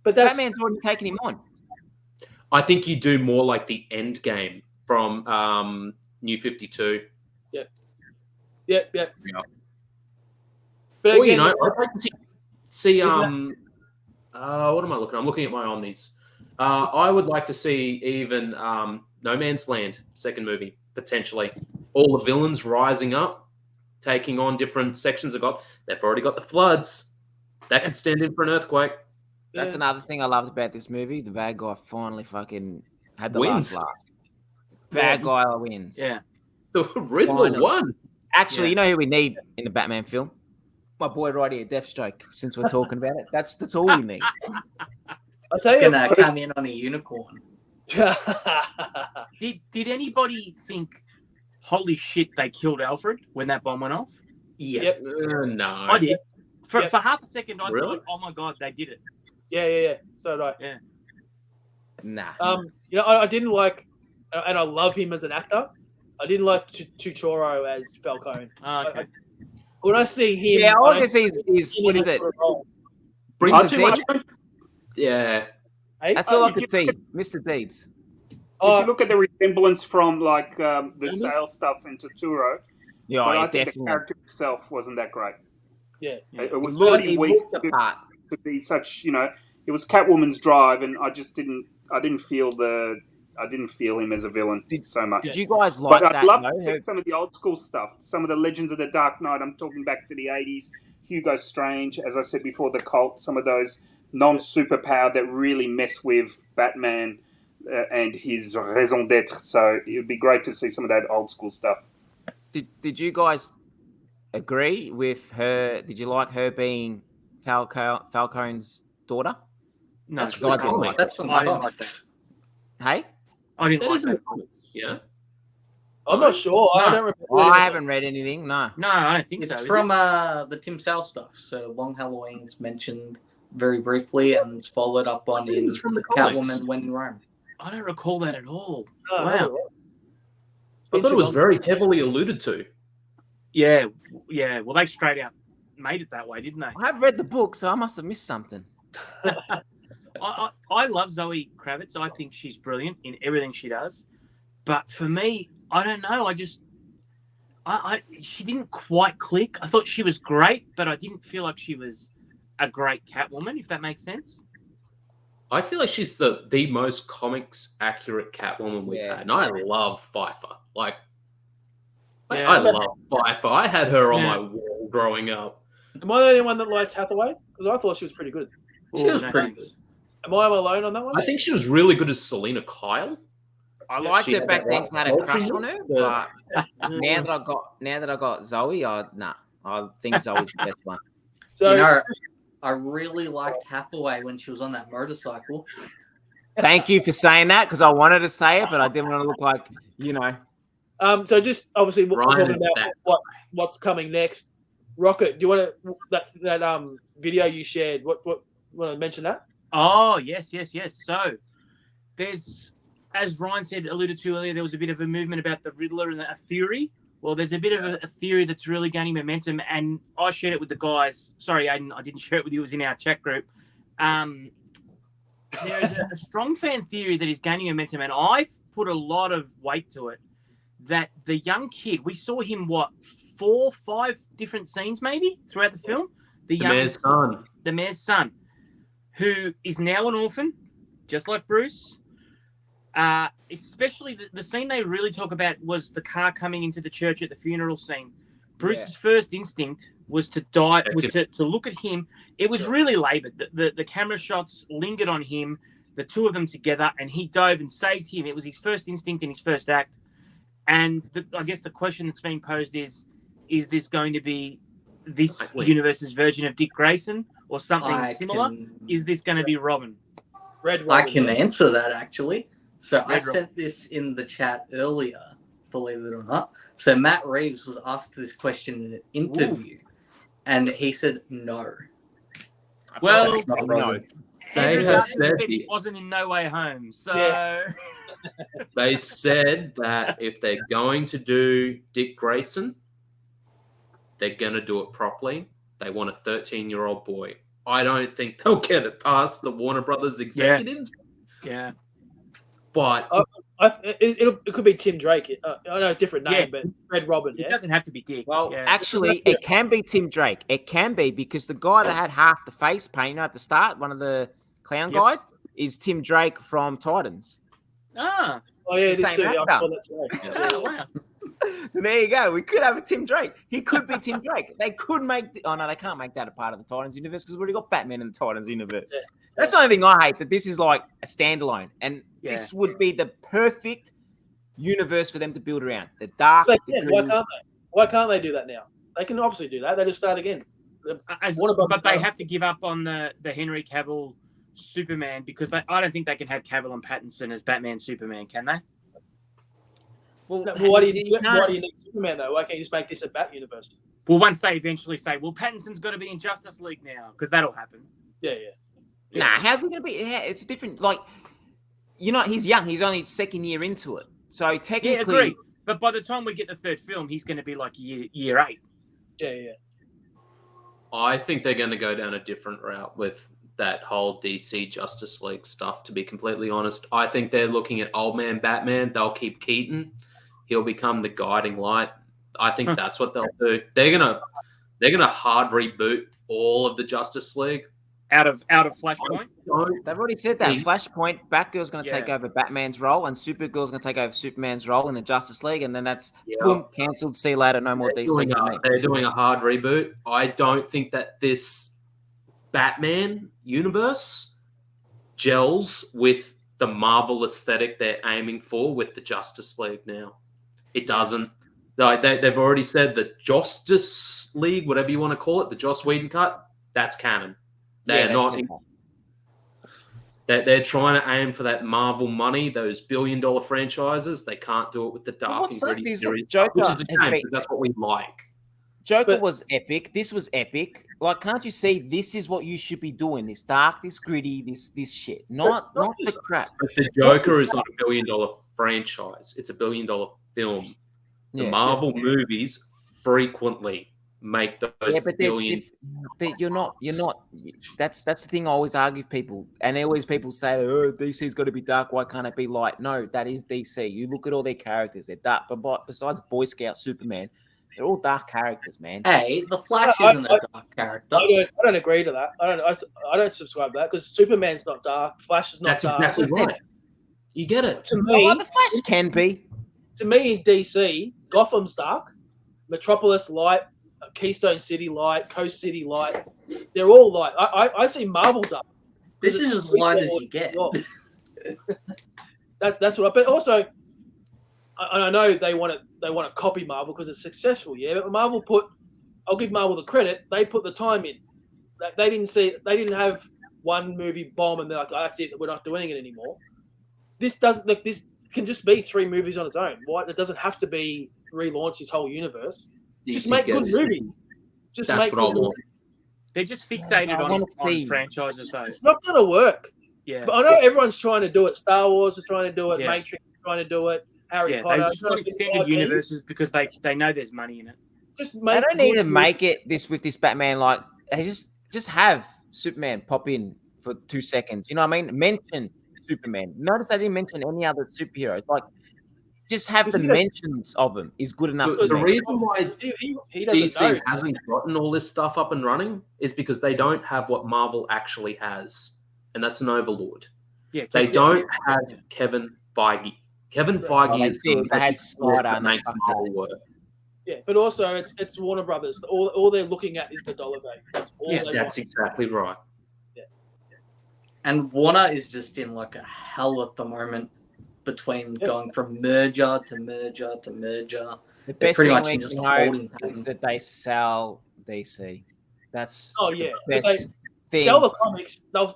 But that's Batman's already taken him on. I think you do more like the end game from New 52. yeah. Yeah. But Or, again, I'd like to see Isn't what am I looking? I'm looking at my Omnis. I would like to see even No Man's Land second movie potentially. All the villains rising up, taking on different sections of God. They've already got the floods. That could stand in for an earthquake. That's another thing I loved about this movie. The bad guy finally fucking had the Wins. last laugh. Bad guy wins. Yeah. The Riddler Finally. won. Actually, Yeah. you know who we need in the Batman film? My boy right here, Deathstroke. Since we're talking about it, that's all we need. I'll tell He's you. gonna come in on a unicorn. Did anybody think, holy shit, they killed Alfred when that bomb went off? Yeah. Yep. No. I did. For Yep. half a second, I Really? thought, oh my God, they did it. Yeah. So did I. Nah. I didn't like, and I love him as an actor. I didn't like Tutoro as Falcone. Oh, okay. When I see him, Yeah, all I I can see is what is it? Brings Mr. too much. Deeds? Yeah. That's all I could see. Mr. Deeds. If you look at the resemblance from like the sales stuff in Totoro, Yeah, but I think the definitely. character itself wasn't that great. Yeah. It was He pretty weak looked the part. to be such. It was Catwoman's drive, and I didn't feel him as a villain so much. Did you guys like But that? I'd love though? to see some of the old school stuff, some of the Legends of the Dark Knight. I'm talking back to the 80s. Hugo Strange, as I said before, the Cult, some of those non-superpower that really mess with Batman and his raison d'etre. So it would be great to see some of that old school stuff. Did you guys agree with her? Did you like her being Falcone's daughter? No, That's So I didn't cool. like That's it. I didn't like that. Hey? I didn't That like isn't that. Yeah. I'm not sure. I No. don't remember. I haven't read anything. No. No, I don't think It's so. from the Tim Sale stuff. So Long Halloween's mentioned very briefly, and it's followed up on in It's from the comics. Catwoman When in Rome. I don't recall that at all. No, Wow. I thought it was very heavily alluded to. Yeah. Well, they straight out made it that way, didn't they? I have read the book, so I must have missed something. I love Zoe Kravitz. I think she's brilliant in everything she does. But for me, I don't know. She didn't quite click. I thought she was great, but I didn't feel like she was a great Catwoman, if that makes sense. I feel like she's the most comics accurate Catwoman we've had. And I love Pfeiffer. Like, Yeah. I love Pfeiffer. I had her on Yeah. my wall growing up. Am I the only one that likes Hathaway? Because I thought she was pretty good. She was no pretty thanks. good. Am I alone on that one? I think she was really good as Selena Kyle. I liked she it had back that then. right I had a crush sculpture on her, look, but now that I got Zoe, I think Zoe's the best one. So I really liked Hathaway when she was on that motorcycle. Thank you for saying that because I wanted to say it, but I didn't want to look like so just obviously we're Ryan talking is about that what's coming next. Rocket, do you want to that video you shared? What want to mention that? Oh, yes. So there's, as Ryan alluded to earlier, there was a bit of a movement about the Riddler and a theory. Well, there's a bit of a theory that's really gaining momentum, and I shared it with the guys. Sorry, Aiden, I didn't share it with you. It was in our chat group. There is a strong fan theory that is gaining momentum, and I put a lot of weight to it, that the young kid, we saw him, 4, 5 different scenes maybe throughout the film? The mayor's son, who is now an orphan, just like Bruce. Especially the scene they really talk about was the car coming into the church at the funeral scene. Bruce's first instinct was to die, was to look at him. It was really laboured. The camera shots lingered on him, the two of them together, and he dove and saved him. It was his first instinct and his first act. And I guess the question that's being posed is this going to be this universe's version of Dick Grayson or something similar? Is this going to be Robin? Red Robin. I can answer that, actually. So I Red Robin. sent this in the chat earlier, believe it or not. So Matt Reeves was asked this question in an interview, and he said no. Well, That's not relevant. They Andrew have Garfield said said he wasn't in No Way Home, so Yeah. they said that if they're going to do Dick Grayson, they're going to do it properly. They want a 13-year-old boy. I don't think they'll get it past the Warner Brothers executives. yeah. But It could be Tim Drake. I know a different name, but Red Robin. It Yeah. doesn't have to be Dick. Well, yeah. actually, it can be Tim Drake. It can be because the guy that had half the face paint, you know, at the start, one of the clown guys, is Tim Drake from Titans. Ah, Oh yeah, It's the this same too. Yeah, I actor. saw that today. oh, wow. So there you go. We could have a Tim Drake. He could be Tim Drake. They could make. Oh no, they can't make that a part of the Titans universe because we've already got Batman in the Titans universe. Yeah. That's the only thing I hate. That this is like a standalone, and this would be the perfect universe for them to build around. The dark. They the can. gritty. Why can't they? Why can't they do that now? They can obviously do that. They just start again. But they have to give up on the Henry Cavill Superman because I don't think they can have Cavill and Pattinson as Batman Superman, can they? Well, Why do you need Superman though? Why can't you just make this a Bat universe? Well, once they eventually say, well, Pattinson's got to be in Justice League now, because that'll happen. Yeah. Nah, how's he going to be? Yeah, it's different. Like, you know, he's young. He's only second year into it. So technically... Yeah, agree. But by the time we get the third film, he's going to be like year 8. Yeah. I think they're going to go down a different route with that whole DC Justice League stuff, to be completely honest. I think they're looking at old man Batman. They'll keep Keaton. He'll become the guiding light. I think that's what they'll do. They're gonna hard reboot all of the Justice League. Out of Flashpoint? They've already said that. Flashpoint, Batgirl's going to take over Batman's role, and Supergirl's going to take over Superman's role in the Justice League, and then that's boom, cancelled. See you later. No more DC. They're doing a hard reboot. I don't think that this Batman universe gels with the Marvel aesthetic they're aiming for with the Justice League now. It doesn't. They've already said the Justice League, whatever you want to call it, the Joss Whedon cut, that's canon. They're not. They're trying to aim for that Marvel money, those billion-dollar franchises. They can't do it with the dark and gritty series, which is a shame because that's what we like. Joker was epic. This was epic. Like, can't you see? This is what you should be doing. This dark, this gritty, this shit. Not the crap. But the Joker is not a billion-dollar franchise. It's a billion-dollar film. The Marvel movies frequently make those billion. But you're not. That's the thing I always argue with people. And always people say, oh, DC's got to be dark. Why can't it be light? No, that is DC. You look at all their characters. They're dark. But besides Boy Scout, Superman, they're all dark characters, man. Hey, the Flash isn't a dark character. I don't agree to that. I don't subscribe to that because Superman's not dark. Flash is not dark. That's exactly right. You get it. To me, the Flash can be. To me, in DC, Gotham's dark, Metropolis light, Keystone City light, Coast City light. They're all light. I see Marvel dark. This is as light as you get. That's what. But also, I know they want to copy Marvel because it's successful. Yeah, but Marvel I'll give Marvel the credit. They put the time in. They didn't have one movie bomb and they're like, oh, that's it. We're not doing it anymore. This can just be 3 movies on its own. Why? It doesn't have to be relaunch this whole universe. Just make good movies. That's what I want. They're just fixated on franchises, though. It's not going to work. Yeah. But I know everyone's trying to do it. Star Wars is trying to do it. Matrix is trying to do it. Harry Potter. They just want extended universes because they know there's money in it. They don't need to make it with this Batman. Like, they just have Superman pop in for 2 seconds. You know what I mean? Mention Superman. Notice they didn't mention any other superheroes. Like, just have the mentions of them is good enough. The reason why DC hasn't gotten all this stuff up and running is because they don't have what Marvel actually has, and that's an Overlord. Yeah, they don't have Kevin Feige. Kevin Feige is the that makes Marvel work. Yeah, but also it's Warner Brothers. All they're looking at is the dollar value. That's exactly right. Yeah. And Warner is just in like a hell at the moment between going from merger to merger to merger. The best thing we can hope is that they sell DC. That's the best thing. Sell the comics. That's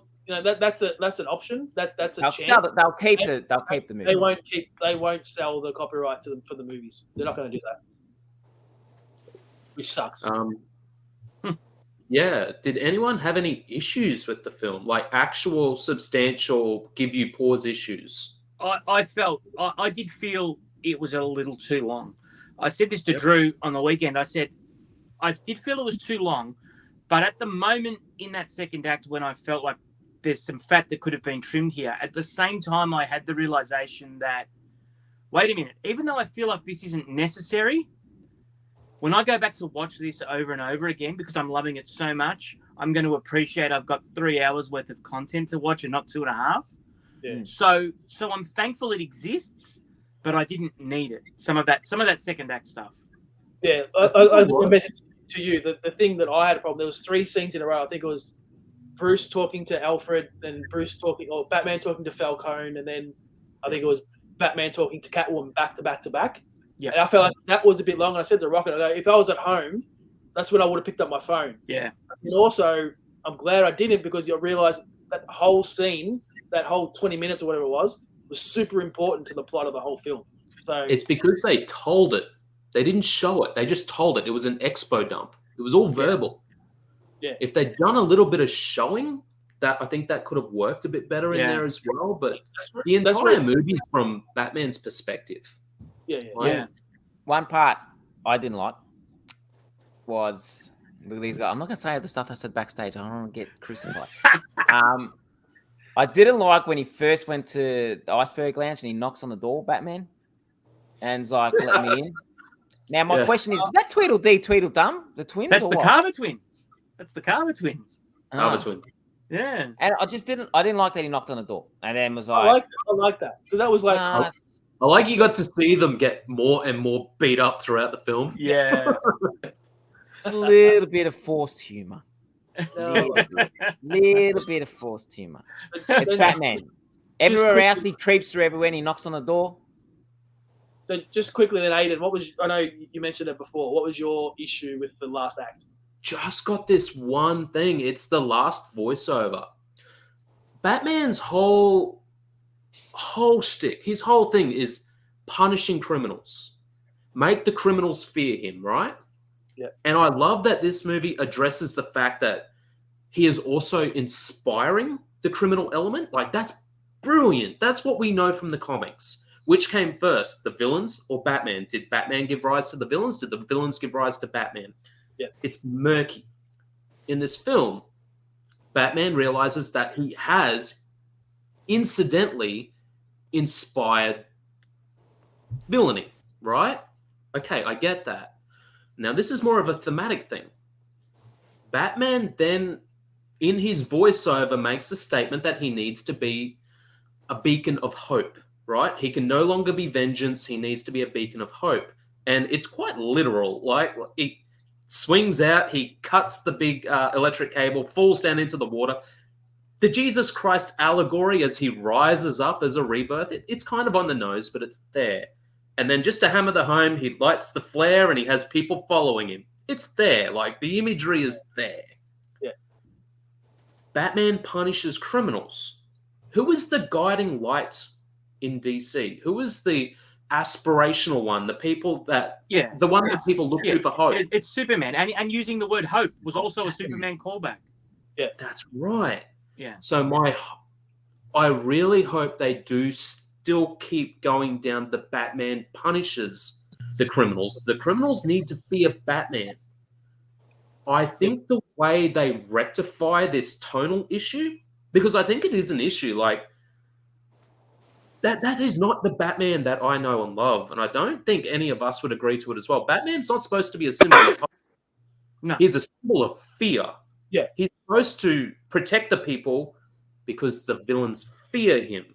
an option. That's a chance. They'll keep the movie. They won't sell the copyright to them for the movies. They're not going to do that. Which sucks. Yeah. Did anyone have any issues with the film? Like actual substantial give you pause issues? I did feel it was a little too long. I said this to Drew on the weekend. I said, I did feel it was too long, but at the moment in that second act when I felt like there's some fat that could have been trimmed here, at the same time I had the realization that, wait a minute, even though I feel like this isn't necessary, when I go back to watch this over and over again, because I'm loving it so much, I'm going to appreciate I've got 3 hours worth of content to watch and not 2.5. Yeah. So I'm thankful it exists, but I didn't need it. Some of that second act stuff. Yeah, I mentioned to you the thing that I had a problem. There was 3 scenes in a row. I think it was Bruce talking to Alfred, and Batman talking to Falcone, and then I think it was Batman talking to Catwoman back to back to back. Yeah, and I felt like that was a bit long. And I said to Rocket, I go, if I was at home, that's when I would have picked up my phone. Yeah. And also, I'm glad I didn't, because you realize that whole scene, that whole 20 minutes or whatever it was super important to the plot of the whole film. So It's because they told it. They didn't show it. They just told it. It was an expo dump. It was all verbal. Yeah. If they'd done a little bit of showing, that I think that could have worked a bit better in there as well. But the entire movie from Batman's perspective. Yeah. One part I didn't like was, look at these guys. I'm not going to say the stuff I said backstage. I don't want to get crucified. I didn't like when he first went to the Iceberg Lounge and he knocks on the door, Batman, and is like, let me in. Now, my question is that Tweedledee, Tweedledum, the twins? That's or the what? Carver twins. That's the Carver twins. Carver twins. Yeah. And I didn't like that he knocked on the door. And then was like, I like that. Because that was like, I like you got to see them get more and more beat up throughout the film. Yeah. It's a little bit of forced humor. Little bit of forced humor. It's Batman. Everywhere else, he creeps through everywhere and he knocks on the door. So just quickly then, Aiden, I know you mentioned it before, what was your issue with the last act? Just got this one thing. It's the last voiceover. Batman's whole shtick, his whole thing is punishing criminals. Make the criminals fear him, right? Yeah. And I love that this movie addresses the fact that he is also inspiring the criminal element. Like, that's brilliant. That's what we know from the comics. Which came first, the villains or Batman? Did Batman give rise to the villains? Did the villains give rise to Batman? Yeah. It's murky. In this film, Batman realizes that he has incidentally inspired villainy, right? Okay, I get that. Now, this is more of a thematic thing. Batman then, in his voiceover, makes the statement that he needs to be a beacon of hope, right? He can no longer be vengeance. He needs to be a beacon of hope. And it's quite literal. Like, he swings out, he cuts the big electric cable, falls down into the water. The Jesus Christ allegory as he rises up as a rebirth, it's kind of on the nose, but it's there. And then just to hammer the home, he lights the flare and he has people following him. It's there. Like, the imagery is there. Yeah. Batman punishes criminals. Who is the guiding light in DC? Who is the aspirational one? The people that... Yeah. The one that people look to for hope. It's Superman. And using the word hope was also a Superman callback. Yeah. That's right. Yeah. So I really hope they do still keep going down the Batman punishes the criminals. The criminals need to fear Batman. I think the way they rectify this tonal issue, because I think it is an issue, like, that is not the Batman that I know and love, and I don't think any of us would agree to it as well. Batman's not supposed to be a symbol of hope. No. He's a symbol of fear. Yeah. He's supposed to protect the people because the villains fear him.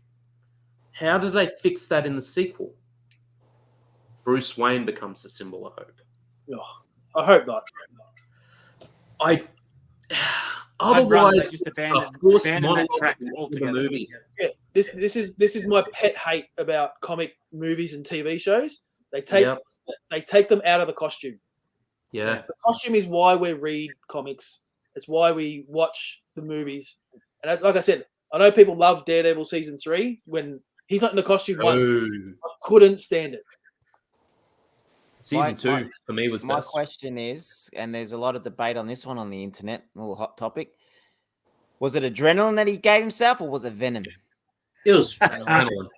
How do they fix that in the sequel? Bruce Wayne becomes the symbol of hope. I hope not. Otherwise, just abandon that track the altogether. movie. Yeah, this is my pet hate about comic movies and TV shows. They take them out of the costume. Yeah. The costume is why we read comics. It's why we watch the movies. And like I said, I know people love Daredevil season 3 when he's not in the costume once. I couldn't stand it. Season 2 for me was My best. question is, and there's a lot of debate on this one on the internet, a little hot topic. Was it adrenaline that he gave himself, or was it venom? It was Adrenaline.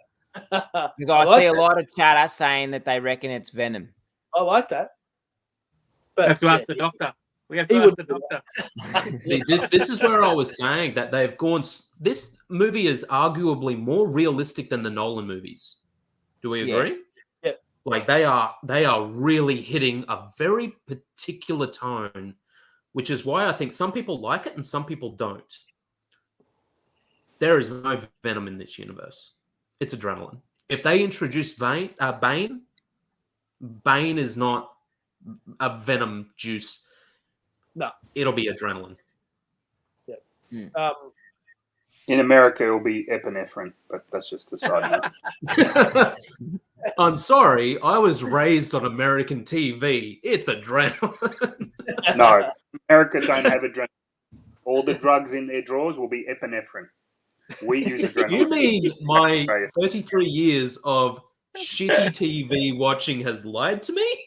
Because I see a lot of chatter saying that they reckon it's venom. I like that. We But have to ask the doctor. We have to He ask would the do doctor. See, this is where I was saying that they've gone. This movie is arguably more realistic than the Nolan movies. Do we Yeah. agree? Yeah. Like they are really hitting a very particular tone, which is why I think some people like it and some people don't. There is no venom in this universe. It's adrenaline. If they introduce Bane is not a venom juice. No. It'll be adrenaline. In America, it'll be epinephrine, but that's just a side note. I'm sorry, I was raised on American TV. It's adrenaline. No, America don't have adrenaline. All the drugs in their drawers will be epinephrine. We use adrenaline. You mean my 33 years of shitty TV watching has lied to me?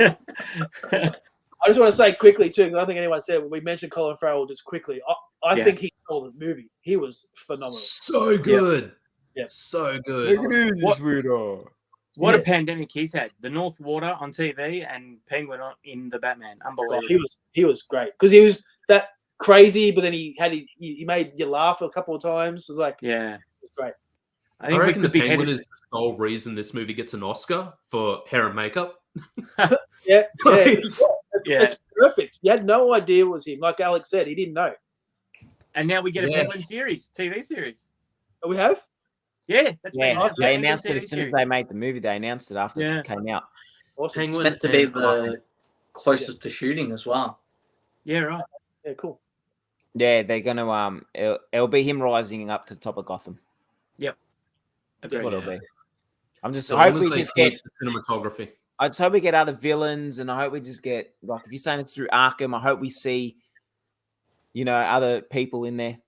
I just want to say quickly too, because I don't think anyone said it, when we mentioned Colin Farrell just quickly. I think he stole the movie. He was phenomenal. So good. Yeah. So good. What a pandemic he's had. The North Water on TV and Penguin in the Batman. Unbelievable. He was great because he was that crazy, but then he made you laugh a couple of times. It was like, yeah, it was great. I think reckon we could be Penguin headed. is the sole reason this movie gets an Oscar for hair and makeup. Yeah, It's- Yeah, it's perfect. You had no idea it was him. Like Alex said, he didn't know. and now we get a Yeah. Penguin series, TV series. Oh, we have? Yeah, that's been Yeah, announced. they Penguin announced it TV as soon as series. they made the movie. They announced it after Yeah. it came out. Awesome. It's Penguin meant to be and the closest to shooting as well. Yeah, right. Yeah, cool. Yeah, they're gonna it'll be him rising up to the top of Gotham. That's Agreed. what it'll be. I'm just So long hope as we they just get. keep the cinematography. I just hope we get other villains, and I hope we just get like if you're saying it's through Arkham, I hope we see, other people in there.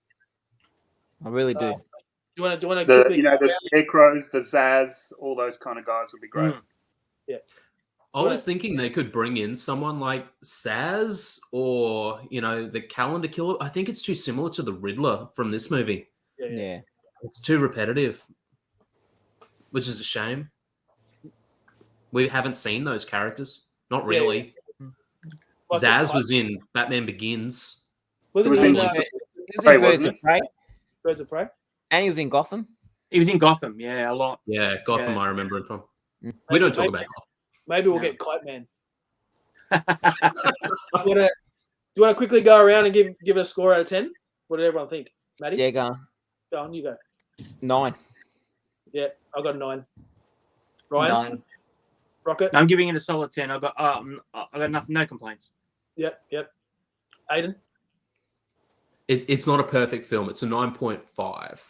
I really do. Do you want to The quickly? the scarecrows, the Zaz, all those kind of guys would be great. I was thinking they could bring in someone like Saz or, the Calendar Killer. I think it's too similar to the Riddler from this movie. Yeah. It's too repetitive, which is a shame. We haven't seen those characters. Not really. Like Zaz was in Batman Begins. Wasn't was he in- in He was Prey, in Birds wasn't of it? Prey, Birds of Prey? and he was in Gotham. He was in Gotham. Yeah, a lot. Yeah, Gotham Yeah. I remember him from. Mm. We don't talk about Gotham. Maybe we'll No. get Kite Man. Do you want to quickly go around and give it a score out of 10? What did everyone think? Maddie? Yeah, go on. Go on, you go. 9. Yeah, I got a 9. Ryan? 9. Rocket? I'm giving it a solid 10. I got nothing, no complaints. Yep. Aiden? It's not a perfect film. It's a 9.5.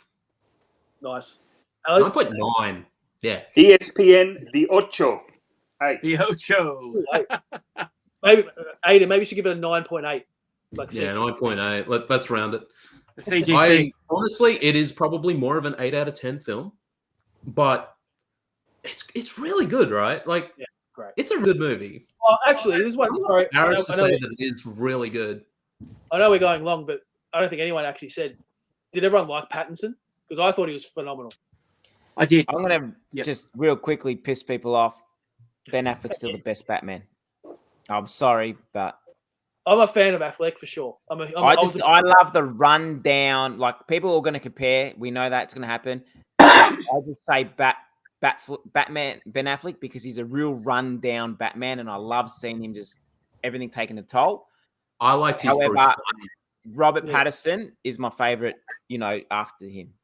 Nice. Alex? 9.9. Yeah. ESPN, the Ocho. 8. The Ocho. Ooh, 8. Maybe Aiden, maybe you should give it a 9.8. Like Yeah, 9.8. Let's round it. The CGC. Honestly, it is probably more of an 8 out of 10 film, but it's really good, right? Like, Yeah, great. it's a good movie. Oh, actually, there's one. Sorry, I Embarrassed to know say that it is really good. we're going long, but I don't think anyone actually said. Did everyone like Pattinson? Because I thought he was phenomenal. I did. I'm gonna Yep. just real quickly piss people off. Ben Affleck's still the best Batman. I'm sorry, but I'm a fan of Affleck for sure. I love the rundown. Like people are going to compare. We know that's going to happen. I just say Batman Ben Affleck because he's a real rundown Batman, and I love seeing him just everything taking a toll. I liked his However, Bruce Wayne. Robert Yeah. Pattinson is my favorite. After him.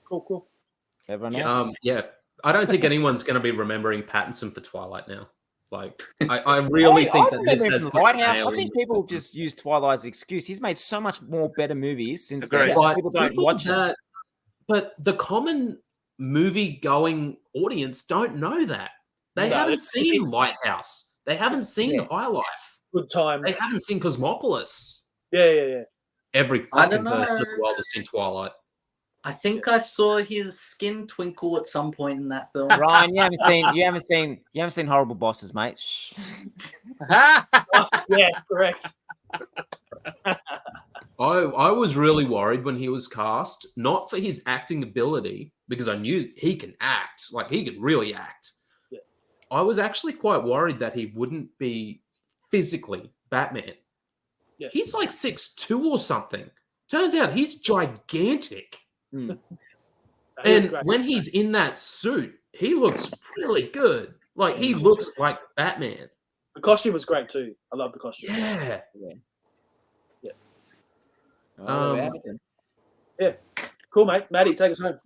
Cool. Everyone else. Yeah. I don't think anyone's going to be remembering Pattinson for Twilight now. Like, I really think that this remember has him put from White the House. nail I think in. people just use Twilight as an excuse. He's made so much more better movies since Agreed. then. But People don't people watch it. But the common movie-going audience don't know that. They No, haven't it's- seen Lighthouse. They haven't seen Yeah. High Life. Good time. They haven't seen Cosmopolis. Yeah. Every I fucking don't person in know. the world has seen Twilight. I think I saw his skin twinkle at some point in that film. Ryan, you haven't seen Horrible Bosses, mate. Shh. Yeah, correct. I was really worried when he was cast, not for his acting ability, because I knew he can act, like he can really act. Yeah. I was actually quite worried that he wouldn't be physically Batman. Yeah. He's like 6'2" or something. Turns out he's gigantic. Mm. And when he's in that suit, he looks really good. Like he looks like Batman. The costume was great too. I love the costume. Yeah. Oh, there we have it then. Yeah. Cool, mate. Maddie, take us home.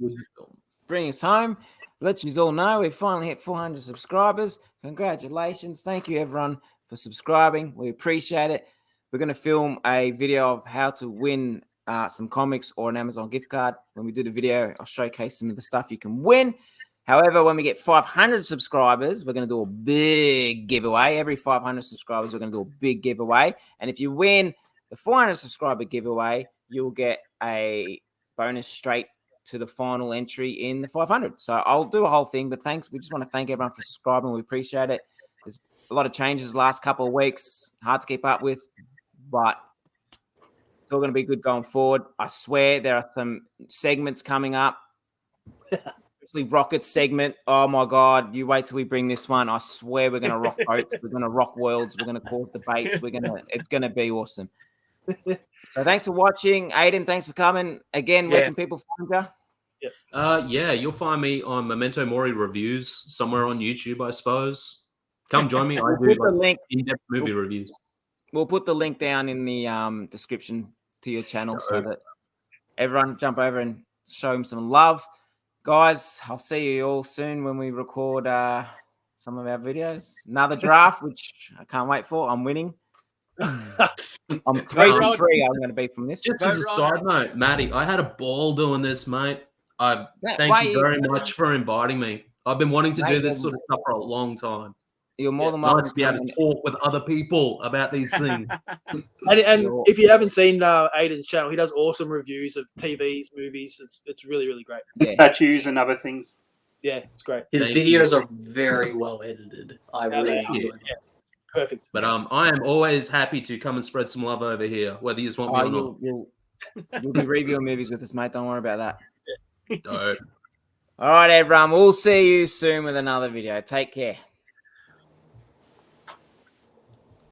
Bring us home. Let you all know we finally hit 400 subscribers. Congratulations. Thank you, everyone, for subscribing. We appreciate it. We're going to film a video of how to win some comics or an Amazon gift card. When we do the video, I'll showcase some of the stuff you can win. However, when we get 500 subscribers, we're going to do a big giveaway. Every 500 subscribers, we're going to do a big giveaway. And if you win the 400 subscriber giveaway, you'll get a bonus straight to the final entry in the 500. So I'll do a whole thing, but thanks. We just want to thank everyone for subscribing. We appreciate it. There's a lot of changes the last couple of weeks. Hard to keep up with, but it's all going to be good going forward. I swear there are some segments coming up. Especially Rocket's segment. Oh my God. You wait till we bring this one. I swear we're going to rock boats. We're going to rock worlds. We're going to cause debates. It's going to be awesome. So thanks for watching. Aiden, thanks for coming. Again, where can people find you? You'll find me on Memento Mori Reviews somewhere on YouTube, I suppose. Come join me. I do like in-depth movie reviews. We'll put the link down in the description to your channel so that everyone jump over and show him some love. Guys, I'll see you all soon when we record some of our videos. Another draft, which I can't wait for. I'm winning. I'm 3 from 3. I'm going to be from this. Just as a side note, Matty, I had a ball doing this, mate. Thank you very much for inviting me. I've been wanting to do this sort of stuff for a long time. You're more than welcome. Nice to be able to talk with other people about these things. And if you haven't seen Aiden's channel, he does awesome reviews of TVs, movies. It's really, really great. Statues and other things. Yeah, it's great. His videos are very well edited. I really enjoy them. Yeah. Perfect. But I am always happy to come and spread some love over here, whether you just want me or not. You'll be reviewing movies with us, mate. Don't worry about that. Dope. All right, everyone. We'll see you soon with another video. Take care.